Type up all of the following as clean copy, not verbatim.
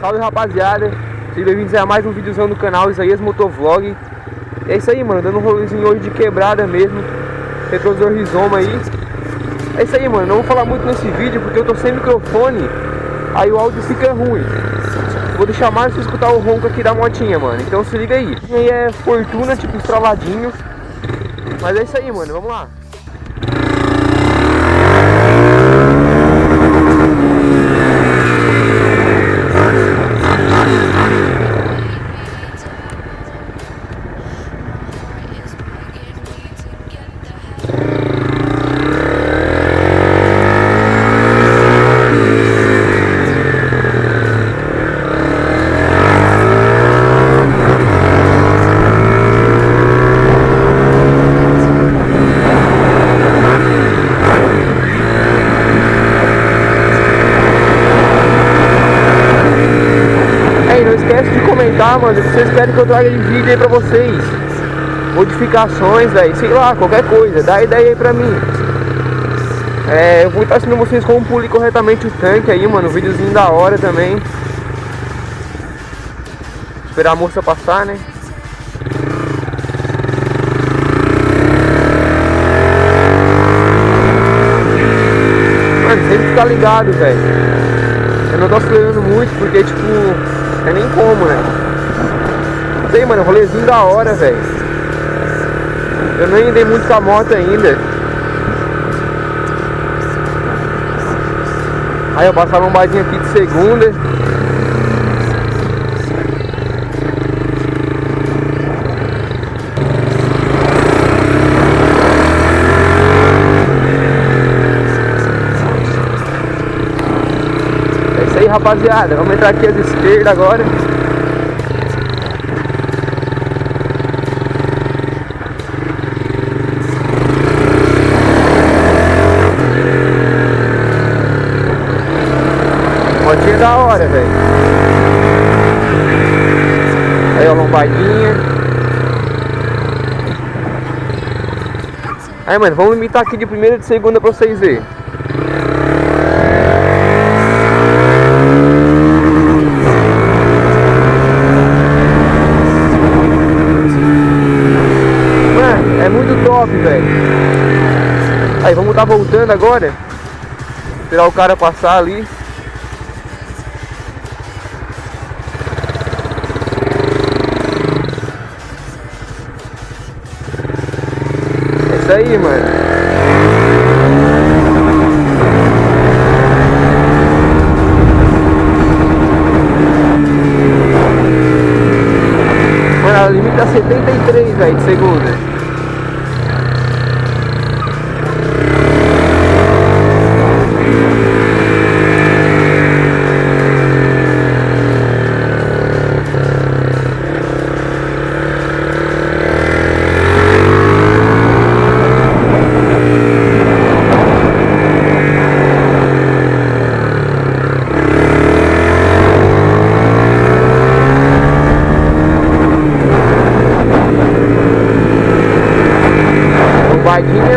Salve rapaziada, sejam bem-vindos a mais um videozão do canal Isaías Motovlog. É isso aí, mano, dando um rolezinho hoje de quebrada mesmo, retrovisor Rizoma aí. É isso aí, mano, não vou falar muito nesse vídeo porque eu tô sem microfone, aí o áudio fica ruim. Vou deixar mais pra escutar o ronco aqui da motinha, mano, então se liga aí. E aí é Fortuna, tipo estraladinho, mas é isso aí, mano, vamos lá. Mano, se vocês querem que eu traga de vídeo aí pra vocês, modificações, velho, sei lá, qualquer coisa, dá ideia aí pra mim. Eu vou estar ensinando vocês como polir corretamente o tanque aí, mano, um videozinho da hora também. Esperar a moça passar, né? Mano, sempre ficar ligado, velho. Eu não tô acelerando muito porque, tipo, não tem nem como, né? Sei, mano, rolezinho da hora, velho. Eu nem andei muito com a moto ainda. Aí eu passar um badinho aqui de segunda. É isso aí, rapaziada. Vamos entrar aqui à esquerda agora. Motinha da hora, velho. Aí a lombadinha. Aí, mano, vamos limitar aqui de primeira e de segunda pra vocês verem. Mano, é muito top, velho. Aí, vamos tá voltando agora. Esperar o cara passar ali. Isso aí, mano. Mano, a limita 73, velho, de segunda.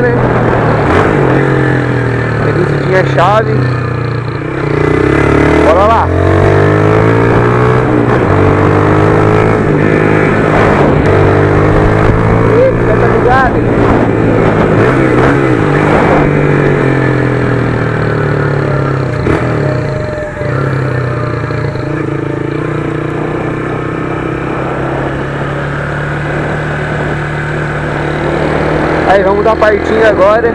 Né? Reduzidinha a chave. Bora lá. Eita, tá ligado? Aí vamos dar partindo agora.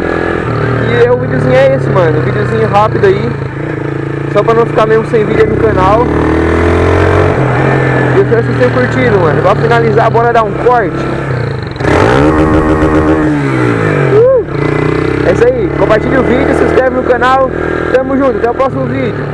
E o videozinho é esse, mano. Um videozinho rápido aí. Só pra não ficar mesmo sem vídeo no canal. E eu espero que vocês tenham curtido, mano. Pra finalizar, bora dar um corte. É isso aí. Compartilhe o vídeo, se inscreve no canal. Tamo junto, até o próximo vídeo.